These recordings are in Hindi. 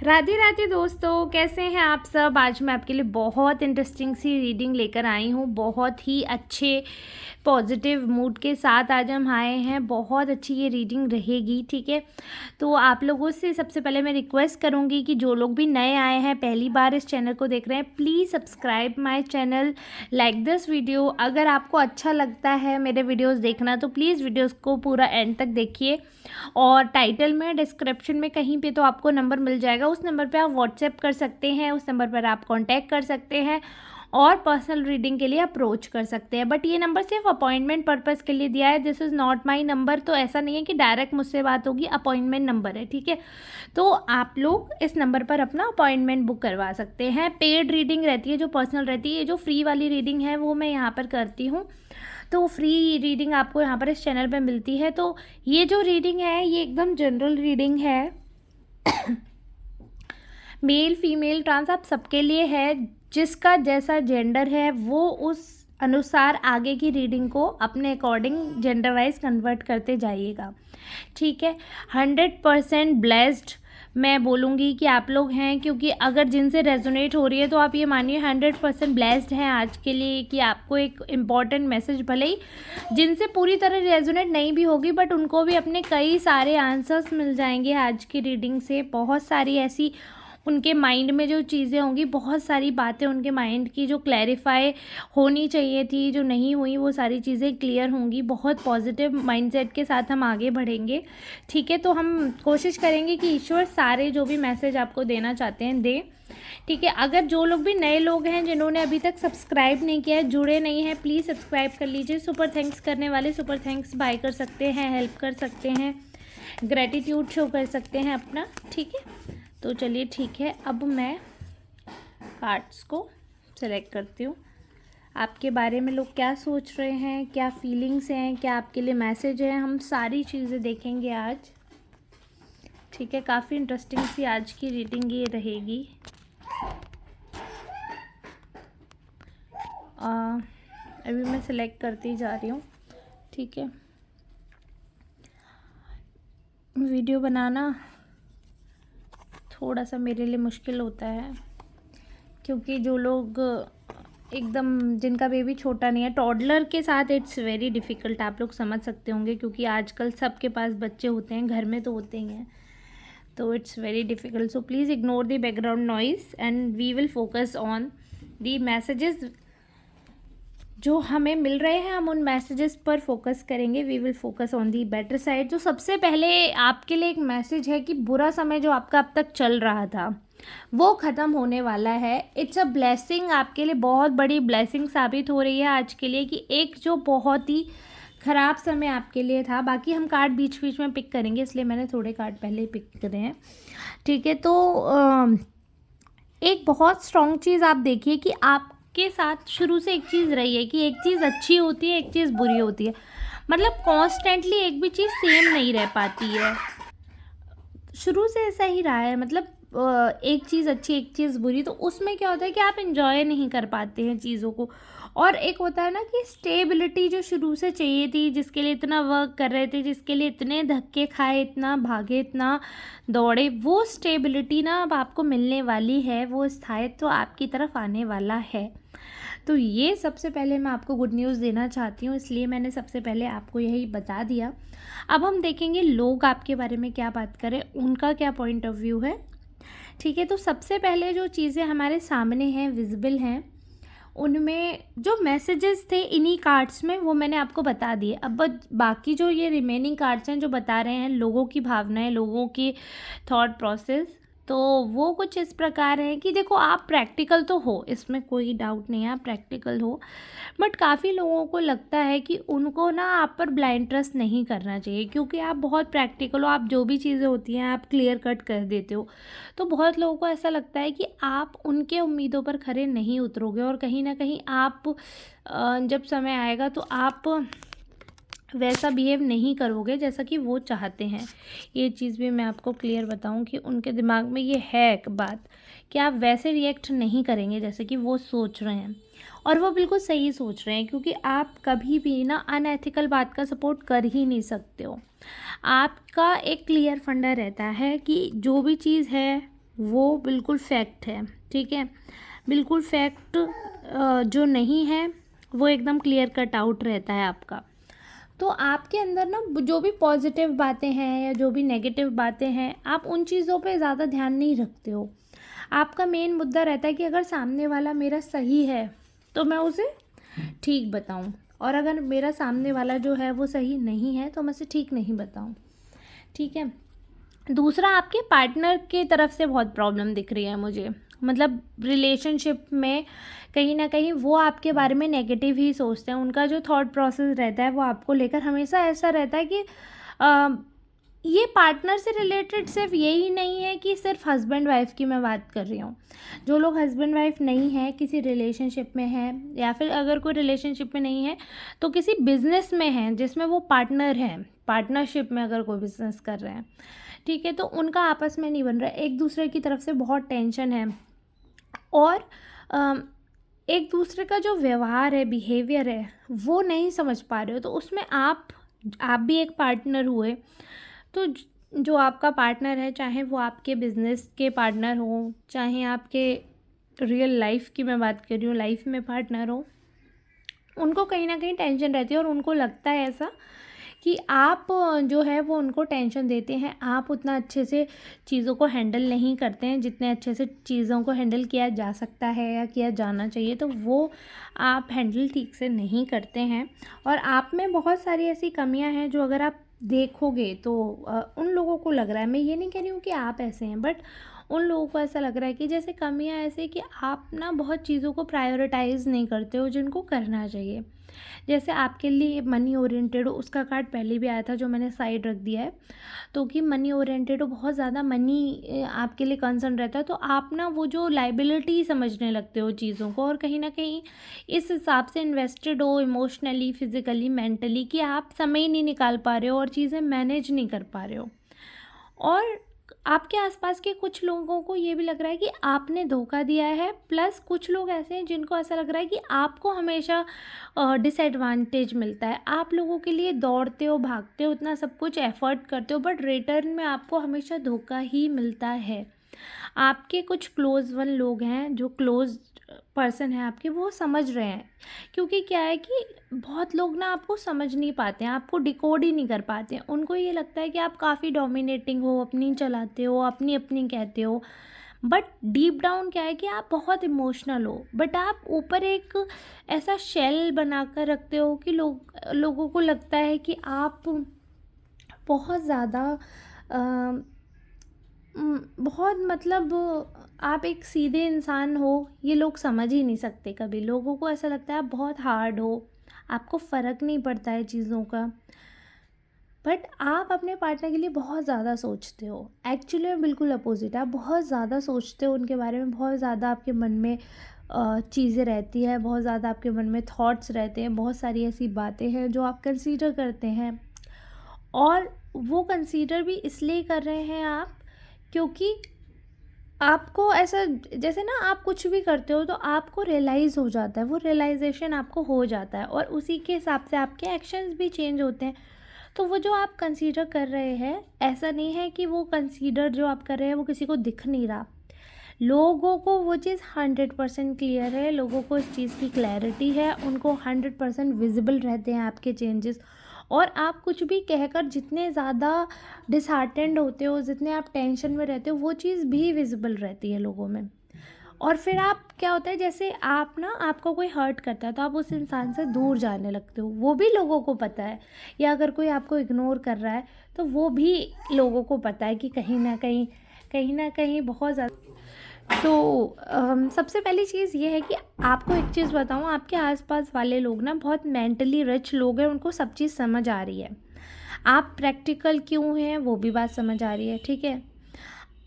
राधे राधे दोस्तों, कैसे हैं आप सब। आज मैं आपके लिए बहुत इंटरेस्टिंग सी रीडिंग लेकर आई हूँ। बहुत ही अच्छे पॉजिटिव मूड के साथ आज हम आए हैं। बहुत अच्छी ये रीडिंग रहेगी, ठीक है। तो आप लोगों से सबसे पहले मैं रिक्वेस्ट करूँगी कि जो लोग भी नए आए हैं, पहली बार इस चैनल को देख रहे हैं, please subscribe my channel, like this video. अगर आपको अच्छा लगता है मेरे वीडियोस देखना तो प्लीज़ वीडियोस को पूरा एंड तक देखिए। और टाइटल में, डिस्क्रिप्शन में कहीं पे तो आपको नंबर मिल जाएगा, उस नंबर पे आप व्हाट्सएप कर सकते हैं, उस नंबर पर आप कांटेक्ट कर सकते हैं और पर्सनल रीडिंग के लिए अप्रोच कर सकते हैं। बट ये नंबर सिर्फ अपॉइंटमेंट पर्पस के लिए दिया है। This is not my number. तो ऐसा नहीं है कि डायरेक्ट मुझसे बात होगी, अपॉइंटमेंट नंबर है, ठीक है। तो आप लोग इस नंबर पर अपना अपॉइंटमेंट बुक करवा सकते हैं। पेड रीडिंग रहती है जो पर्सनल रहती है। ये जो फ्री वाली रीडिंग है वो मैं यहाँ पर करती हूँ। तो फ्री रीडिंग आपको यहाँ पर इस चैनल पे मिलती है। तो ये जो रीडिंग है ये एकदम जनरल रीडिंग है। मेल फीमेल ट्रांस आप सबके लिए है। जिसका जैसा जेंडर है वो उस अनुसार आगे की रीडिंग को अपने अकॉर्डिंग जेंडर वाइज कन्वर्ट करते जाइएगा, ठीक है। 100% ब्लेस्ड मैं बोलूँगी कि आप लोग हैं, क्योंकि अगर जिनसे रेजोनेट हो रही है तो आप ये मानिए 100% ब्लेस्ड हैं आज के लिए कि आपको एक इम्पॉर्टेंट मैसेज, भले ही जिनसे पूरी तरह रेजोनेट नहीं भी होगी बट उनको भी अपने कई सारे आंसर्स मिल जाएंगे आज की रीडिंग से। बहुत सारी ऐसी उनके माइंड में जो चीज़ें होंगी, बहुत सारी बातें उनके माइंड की जो क्लैरिफाई होनी चाहिए थी, जो नहीं हुई, वो सारी चीज़ें क्लियर होंगी। बहुत पॉजिटिव माइंडसेट के साथ हम आगे बढ़ेंगे, ठीक है। तो हम कोशिश करेंगे कि ईश्वर सारे जो भी मैसेज आपको देना चाहते हैं दे, ठीक है। अगर जो लोग भी नए लोग हैं जिन्होंने अभी तक सब्सक्राइब नहीं किया है, जुड़े नहीं हैं, प्लीज़ सब्सक्राइब कर लीजिए। सुपर थैंक्स करने वाले सुपर थैंक्स बाय कर सकते हैं, हेल्प कर सकते हैं, ग्रेटिट्यूड शो कर सकते हैं अपना, ठीक है। तो चलिए ठीक है, अब मैं कार्ड्स को सेलेक्ट करती हूँ। आपके बारे में लोग क्या सोच रहे हैं, क्या फीलिंग्स हैं, क्या आपके लिए मैसेज है, हम सारी चीज़ें देखेंगे आज, ठीक है। काफ़ी इंटरेस्टिंग सी आज की रीडिंग ये रहेगी। अभी मैं सेलेक्ट करती जा रही हूँ, ठीक है। वीडियो बनाना थोड़ा सा मेरे लिए मुश्किल होता है, क्योंकि जो लोग एकदम जिनका बेबी छोटा नहीं है, टॉडलर के साथ इट्स वेरी डिफ़िकल्ट। आप लोग समझ सकते होंगे क्योंकि आजकल सबके पास बच्चे होते हैं, घर में तो होते ही हैं, तो it's very difficult. So please ignore the background noise and we will focus on the messages जो हमें मिल रहे हैं। हम उन मैसेजेस पर फोकस करेंगे। We will focus on the better side. तो सबसे पहले आपके लिए एक मैसेज है कि बुरा समय जो आपका अब तक चल रहा था वो ख़त्म होने वाला है। इट्स अ ब्लेसिंग, आपके लिए बहुत बड़ी ब्लेसिंग साबित हो रही है आज के लिए, कि एक जो बहुत ही ख़राब समय आपके लिए था। बाकी हम कार्ड बीच बीच में पिक करेंगे, इसलिए मैंने थोड़े कार्ड पहले ही पिक करे हैं, ठीक है। तो एक बहुत स्ट्रॉन्ग चीज़ आप देखिए कि आपके साथ शुरू से एक चीज़ रही है कि एक चीज़ अच्छी होती है, एक चीज़ बुरी होती है। मतलब कॉन्स्टेंटली एक भी चीज़ सेम नहीं रह पाती है, शुरू से ऐसा ही रहा है। मतलब एक चीज़ अच्छी, एक चीज़ बुरी, तो उसमें क्या होता है कि आप इन्जॉय नहीं कर पाते हैं चीज़ों को। और एक होता है ना कि स्टेबिलिटी जो शुरू से चाहिए थी, जिसके लिए इतना वर्क कर रहे थे, जिसके लिए इतने धक्के खाए, इतना भागे, इतना दौड़े, वो स्टेबिलिटी ना अब आपको मिलने वाली है। वो स्थायित्व आपकी तरफ आने वाला है। तो ये सबसे पहले मैं आपको गुड न्यूज़ देना चाहती हूँ, इसलिए मैंने सबसे पहले आपको यही बता दिया। अब हम देखेंगे लोग आपके बारे में क्या बात करें, उनका क्या पॉइंट ऑफ व्यू है, ठीक है। तो सबसे पहले जो चीज़ें हमारे सामने हैं, विजिबल हैं, उनमें जो मैसेजेस थे इन्हीं कार्ड्स में, वो मैंने आपको बता दिए। अब बाकी जो ये रिमेनिंग कार्ड्स हैं जो बता रहे हैं लोगों की भावनाएं, लोगों की थॉट प्रोसेस, तो वो कुछ इस प्रकार है कि देखो, आप प्रैक्टिकल तो हो, इसमें कोई डाउट नहीं है, आप प्रैक्टिकल हो, बट काफ़ी लोगों को लगता है कि उनको ना आप पर ब्लाइंड ट्रस्ट नहीं करना चाहिए, क्योंकि आप बहुत प्रैक्टिकल हो। आप जो भी चीज़ें होती हैं आप क्लियर कट कर देते हो। तो बहुत लोगों को ऐसा लगता है कि आप उनके उम्मीदों पर खरे नहीं उतरोगे, और कहीं ना कहीं आप जब समय आएगा तो आप वैसा बिहेव नहीं करोगे जैसा कि वो चाहते हैं। ये चीज़ भी मैं आपको क्लियर बताऊं कि उनके दिमाग में ये है एक बात कि आप वैसे रिएक्ट नहीं करेंगे जैसे कि वो सोच रहे हैं, और वो बिल्कुल सही सोच रहे हैं, क्योंकि आप कभी भी ना अनएथिकल बात का सपोर्ट कर ही नहीं सकते हो। आपका एक क्लियर फंडा रहता है कि जो भी चीज़ है वो बिल्कुल फैक्ट है, ठीक है। बिल्कुल फैक्ट जो नहीं है वो एकदम क्लियर कट आउट रहता है आपका। तो आपके अंदर ना जो भी पॉजिटिव बातें हैं या जो भी नेगेटिव बातें हैं, आप उन चीज़ों पे ज़्यादा ध्यान नहीं रखते हो। आपका मेन मुद्दा रहता है कि अगर सामने वाला मेरा सही है तो मैं उसे ठीक बताऊं, और अगर मेरा सामने वाला जो है वो सही नहीं है तो मैं उसे ठीक नहीं बताऊं, ठीक है। दूसरा, आपके पार्टनर के तरफ से बहुत प्रॉब्लम दिख रही है मुझे, मतलब रिलेशनशिप में कहीं ना कहीं वो आपके बारे में नेगेटिव ही सोचते हैं। उनका जो थॉट प्रोसेस रहता है वो आपको लेकर हमेशा ऐसा रहता है कि अ, ये पार्टनर से रिलेटेड सिर्फ यही नहीं है कि सिर्फ हस्बैंड वाइफ की मैं बात कर रही हूँ। जो लोग हस्बैंड वाइफ नहीं है, किसी रिलेशनशिप में है, या फिर अगर कोई रिलेशनशिप में नहीं है तो किसी बिजनेस में है जिसमें वो पार्टनर हैं, पार्टनरशिप में अगर कोई बिजनेस कर रहे हैं, ठीक है, तो उनका आपस में नहीं बन रहा है, एक दूसरे की तरफ से बहुत टेंशन है, और एक दूसरे का जो व्यवहार है, बिहेवियर है, वो नहीं समझ पा रहे हो। तो उसमें आप भी एक पार्टनर हुए, तो जो आपका पार्टनर है, चाहे वो आपके बिजनेस के पार्टनर हो, चाहे आपके रियल लाइफ की मैं बात कर रही हूँ, लाइफ में पार्टनर हो, उनको कहीं ना कहीं टेंशन रहती है, और उनको लगता है ऐसा कि आप जो है वो उनको टेंशन देते हैं, आप उतना अच्छे से चीज़ों को हैंडल नहीं करते हैं जितने अच्छे से चीज़ों को हैंडल किया जा सकता है या किया जाना चाहिए, तो वो आप हैंडल ठीक से नहीं करते हैं। और आप में बहुत सारी ऐसी कमियां हैं जो अगर आप देखोगे तो उन लोगों को लग रहा है, मैं ये नहीं कह रही हूँ कि आप ऐसे हैं, बट उन लोगों को ऐसा लग रहा है कि जैसे कमियां ऐसे कि आप ना बहुत चीज़ों को प्रायोरिटाइज़ नहीं करते हो जिनको करना चाहिए। जैसे आपके लिए मनी ओरिएंटेड हो, उसका कार्ड पहले भी आया था जो मैंने साइड रख दिया है, तो कि मनी ओरिएंटेड हो, बहुत ज़्यादा मनी आपके लिए कंसर्न रहता है, तो आप ना वो जो लाइबिलिटी समझने लगते हो चीज़ों को, और कहीं ना कहीं इस हिसाब से इन्वेस्टेड हो इमोशनली, फिजिकली, मेंटली, कि आप समय ही नहीं निकाल पा रहे हो और चीज़ें मैनेज नहीं कर पा रहे हो। और आपके आसपास के कुछ लोगों को ये भी लग रहा है कि आपने धोखा दिया है, प्लस कुछ लोग ऐसे हैं जिनको ऐसा लग रहा है कि आपको हमेशा डिसएडवांटेज मिलता है। आप लोगों के लिए दौड़ते हो, भागते हो, इतना सब कुछ एफर्ट करते हो, बट रिटर्न में आपको हमेशा धोखा ही मिलता है। आपके कुछ क्लोज वन लोग हैं, जो क्लोज पर्सन है आपके, वो समझ रहे हैं, क्योंकि क्या है कि बहुत लोग ना आपको समझ नहीं पाते हैं, आपको डिकोड ही नहीं कर पाते हैं। उनको ये लगता है कि आप काफ़ी डोमिनेटिंग हो, अपनी चलाते हो, अपनी अपनी कहते हो, बट डीप डाउन क्या है कि आप बहुत इमोशनल हो, बट आप ऊपर एक ऐसा शेल बनाकर रखते हो कि लोगों को लगता है कि आप बहुत ज़्यादा बहुत, मतलब आप एक सीधे इंसान हो, ये लोग समझ ही नहीं सकते। कभी लोगों को ऐसा लगता है आप बहुत हार्ड हो, आपको फ़र्क नहीं पड़ता है चीज़ों का, बट आप अपने पार्टनर के लिए बहुत ज़्यादा सोचते हो। एक्चुअली में बिल्कुल अपोजिट है, आप बहुत ज़्यादा सोचते हो उनके बारे में, बहुत ज़्यादा आपके मन में चीज़ें रहती है, बहुत ज़्यादा आपके मन में थॉट्स रहते हैं, बहुत सारी ऐसी बातें हैं जो आप कंसीडर करते हैं, और वो कंसीडर भी इसलिए कर रहे हैं आप, क्योंकि आपको ऐसा, जैसे ना आप कुछ भी करते हो तो आपको रियलाइज़ हो जाता है, वो रियलाइजेशन आपको हो जाता है, और उसी के हिसाब से आपके एक्शंस भी चेंज होते हैं। तो वो जो आप कंसीडर कर रहे हैं, ऐसा नहीं है कि वो कंसीडर जो आप कर रहे हैं वो किसी को दिख नहीं रहा। लोगों को वो चीज़ 100% क्लियर है, लोगों को इस चीज़ की क्लैरिटी है, उनको 100% विजिबल रहते हैं आपके चेंजेस। और आप कुछ भी कहकर जितने ज़्यादा डिसहार्टेंड होते हो, जितने आप टेंशन में रहते हो, वो चीज़ भी विजिबल रहती है लोगों में। और फिर आप, क्या होता है, जैसे आप ना, आपको कोई हर्ट करता है तो आप उस इंसान से दूर जाने लगते हो, वो भी लोगों को पता है। या अगर कोई आपको इग्नोर कर रहा है तो वो भी लोगों को पता है कि कहीं ना कहीं बहुत ज़्यादा। तो सबसे पहली चीज़ ये है कि आपको एक चीज़ बताऊँ, आपके आसपास वाले लोग ना बहुत मेंटली रिच लोग हैं, उनको सब चीज़ समझ आ रही है। आप प्रैक्टिकल क्यों हैं वो भी बात समझ आ रही है, ठीक है।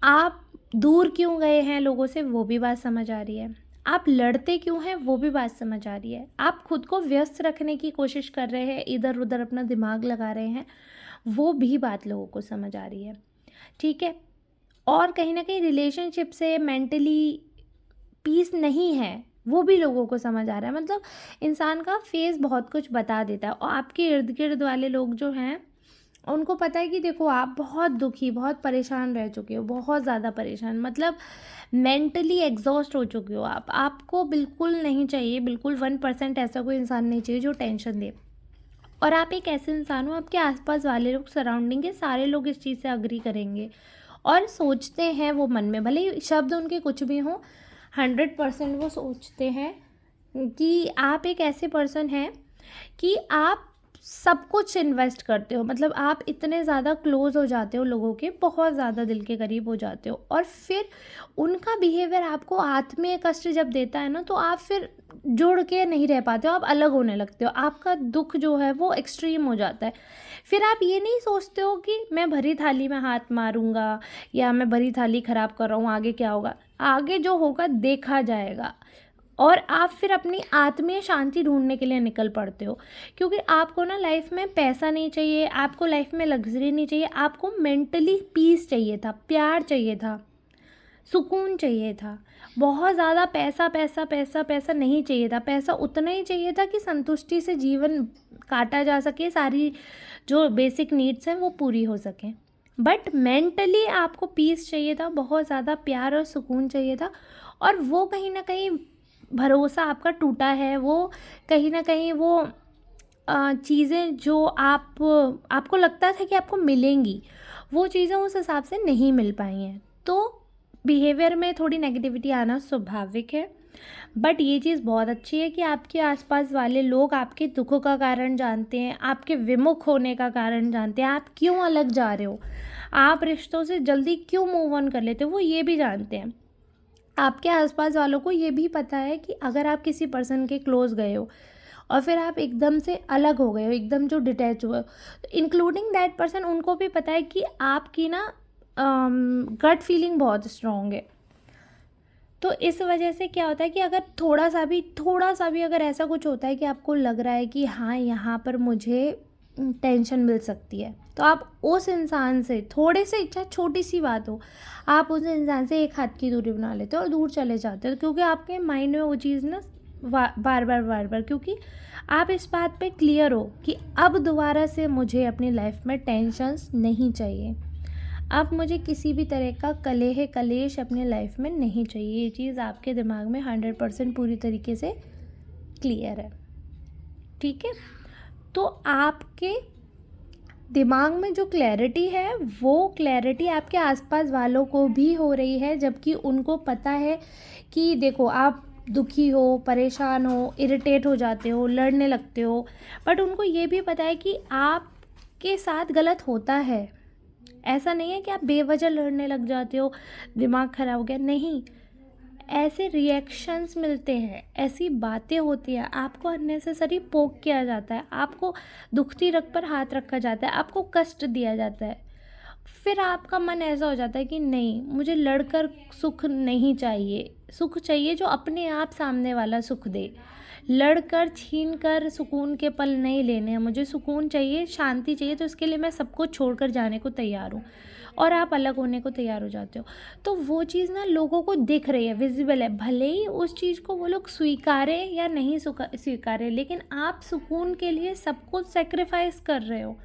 आप दूर क्यों गए हैं लोगों से वो भी बात समझ आ रही है। आप लड़ते क्यों हैं वो भी बात समझ आ रही है। आप खुद को व्यस्त रखने की कोशिश कर रहे हैं, इधर उधर अपना दिमाग लगा रहे हैं, वो भी बात लोगों को समझ आ रही है, ठीक है। और कहीं ना कहीं रिलेशनशिप से मेंटली पीस नहीं है, वो भी लोगों को समझ आ रहा है। मतलब इंसान का फेस बहुत कुछ बता देता है, और आपके इर्द गिर्द वाले लोग जो हैं उनको पता है कि देखो आप बहुत दुखी, बहुत परेशान रह चुके हो, बहुत ज़्यादा परेशान, मतलब मेंटली एग्जॉस्ट हो चुके हो आप। आपको बिल्कुल नहीं चाहिए, बिल्कुल 1% ऐसा कोई इंसान नहीं चाहिए जो टेंशन दे। और आप एक ऐसे इंसान हो, आपके आसपास वाले लोग, सराउंडिंग के सारे लोग इस चीज़ से अग्री करेंगे और सोचते हैं वो मन में, भले ही शब्द उनके कुछ भी हों, 100% वो सोचते हैं कि आप एक ऐसे पर्सन हैं कि आप सब कुछ इन्वेस्ट करते हो, मतलब आप इतने ज़्यादा क्लोज हो जाते हो लोगों के, बहुत ज़्यादा दिल के करीब हो जाते हो, और फिर उनका बिहेवियर आपको आत्मीय कष्ट जब देता है ना, तो आप फिर जुड़ के नहीं रह पाते हो, आप अलग होने लगते हो, आपका दुख जो है वो एक्सट्रीम हो जाता है। फिर आप ये नहीं सोचते हो कि मैं भरी थाली में हाथ मारूंगा या मैं भरी थाली ख़राब कर रहा हूँ, आगे क्या होगा, आगे जो होगा देखा जाएगा। और आप फिर अपनी आत्मीय शांति ढूंढने के लिए निकल पड़ते हो, क्योंकि आपको ना लाइफ में पैसा नहीं चाहिए, आपको लाइफ में लग्जरी नहीं चाहिए, आपको मेंटली पीस चाहिए था, प्यार चाहिए था, सुकून चाहिए था। बहुत ज़्यादा पैसा पैसा पैसा पैसा नहीं चाहिए था, पैसा उतना ही चाहिए था कि संतुष्टि से जीवन काटा जा सके, सारी जो बेसिक नीड्स हैं वो पूरी हो सकें। बट मेंटली आपको पीस चाहिए था, बहुत ज़्यादा प्यार और सुकून चाहिए था, और वो कहीं ना कहीं भरोसा आपका टूटा है, वो कहीं ना कहीं वो चीज़ें जो आपको लगता था कि आपको मिलेंगी, वो चीज़ें उस हिसाब से नहीं मिल पाई हैं। तो बिहेवियर में थोड़ी नेगेटिविटी आना स्वाभाविक है, बट ये चीज़ बहुत अच्छी है कि आपके आसपास वाले लोग आपके दुखों का कारण जानते हैं, आपके विमुख होने का कारण जानते हैं, आप क्यों अलग जा रहे हो, आप रिश्तों से जल्दी क्यों मूव ऑन कर लेते हो, वो ये भी जानते हैं। आपके आसपास वालों को ये भी पता है कि अगर आप किसी पर्सन के क्लोज गए हो और फिर आप एकदम से अलग हो गए हो, एकदम जो डिटैच हुए हो, इंक्लूडिंग दैट पर्सन, उनको भी पता है कि आपकी ना गट फीलिंग बहुत स्ट्रॉन्ग है। तो इस वजह से क्या होता है कि अगर थोड़ा सा भी अगर ऐसा कुछ होता है कि आपको लग रहा है कि हाँ यहाँ पर मुझे टेंशन मिल सकती है, तो आप उस इंसान से थोड़े से, चाहे छोटी सी बात हो, आप उस इंसान से एक हाथ की दूरी बना लेते हो और दूर चले जाते हो, क्योंकि आपके माइंड में वो चीज़ ना बार बार, क्योंकि आप इस बात पे क्लियर हो कि अब दोबारा से मुझे अपनी लाइफ में टेंशन्स नहीं चाहिए, अब मुझे किसी भी तरह का कलेश अपने लाइफ में नहीं चाहिए। ये चीज़ आपके दिमाग में 100% पूरी तरीके से क्लियर है, ठीक है। तो आपके दिमाग में जो क्लैरिटी है, वो क्लैरिटी आपके आसपास वालों को भी हो रही है, जबकि उनको पता है कि देखो आप दुखी हो, परेशान हो, इरिटेट हो जाते हो, लड़ने लगते हो, बट उनको ये भी पता है कि आपके साथ गलत होता है। ऐसा नहीं है कि आप बेवजह लड़ने लग जाते हो, दिमाग ख़राब हो गया, नहीं, ऐसे रिएक्शंस मिलते हैं, ऐसी बातें होती हैं, आपको अननेसेसरी पोक किया जाता है, आपको दुखती रग पर हाथ रखा जाता है, आपको कष्ट दिया जाता है, फिर आपका मन ऐसा हो जाता है कि नहीं, मुझे लड़कर सुख नहीं चाहिए, सुख चाहिए जो अपने आप सामने वाला सुख दे, लड़कर छीन कर सुकून के पल नहीं लेने हैं, मुझे सुकून चाहिए, शांति चाहिए, तो इसके लिए मैं सब कुछ छोड़कर जाने को तैयार हूँ, और आप अलग होने को तैयार हो जाते हो। तो वो चीज़ ना लोगों को दिख रही है, विजिबल है, भले ही उस चीज़ को वो लोग स्वीकारे या नहीं स्वीकारे, लेकिन आप सुकून के लिए सब कुछ सेक्रीफाइस कर रहे हो।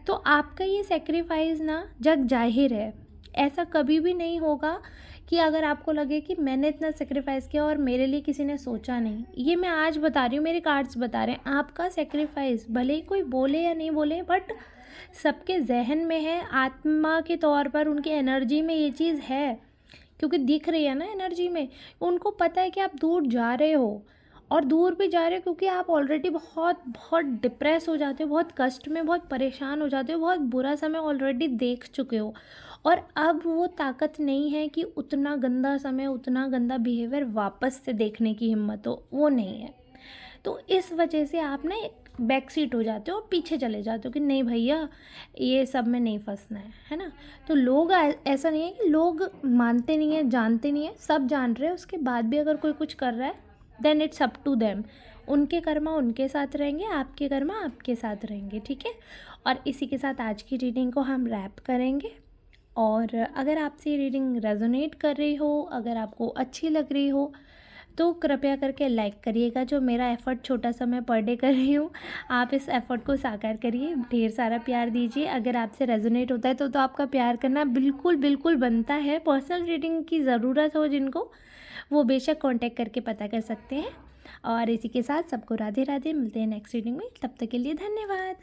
तो आपका ये सेक्रीफाइस ना जग जाहिर है, ऐसा कभी भी नहीं होगा कि अगर आपको लगे कि मैंने इतना सेक्रीफाइस किया और मेरे लिए किसी ने सोचा नहीं। ये मैं आज बता रही हूँ, मेरे कार्ड्स बता रहे हैं, आपका सेक्रीफाइस भले ही कोई बोले या नहीं बोले, बट सबके जहन में है, आत्मा के तौर पर उनकी एनर्जी में ये चीज़ है, क्योंकि दिख रही है ना एनर्जी में। उनको पता है कि आप दूर जा रहे हो, और दूर भी जा रहे हो क्योंकि आप ऑलरेडी बहुत बहुत डिप्रेस हो जाते हो, बहुत कष्ट में, बहुत परेशान हो जाते हो, बहुत बुरा समय ऑलरेडी देख चुके हो, और अब वो ताकत नहीं है कि उतना गंदा समय, उतना गंदा बिहेवियर वापस से देखने की हिम्मत हो, वो नहीं है। तो इस वजह से आप ना एक बैक सीट हो जाते हो और पीछे चले जाते हो कि नहीं भैया, ये सब में नहीं फंसना है ना। तो लोग ऐसा नहीं है कि लोग मानते नहीं हैं, जानते नहीं हैं, सब जान रहे हैं, उसके बाद भी अगर कोई कुछ कर रहा है, then it's up to them, उनके कर्मा उनके साथ रहेंगे, आपके कर्मा आपके साथ रहेंगे, ठीक है। और इसी के साथ आज की रीडिंग को हम रैप करेंगे। और अगर आपसे ये रीडिंग रेजोनेट कर रही हो, अगर आपको अच्छी लग रही हो, तो कृपया करके लाइक करिएगा। जो मेरा एफ़र्ट छोटा सा मैं पर डे कर रही हूँ, आप इस एफ़र्ट को साकार करिए, ढेर सारा प्यार दीजिए। अगर आपसे रेज़ोनेट होता है तो आपका प्यार करना बिल्कुल, बिल्कुल बनता है। पर्सनल रीडिंग की ज़रूरत हो जिनको, वो बेशक कॉन्टैक्ट करके पता कर सकते हैं। और इसी के साथ सबको राधे राधे, मिलते हैं नेक्स्ट रीडिंग में, तब तक के लिए धन्यवाद।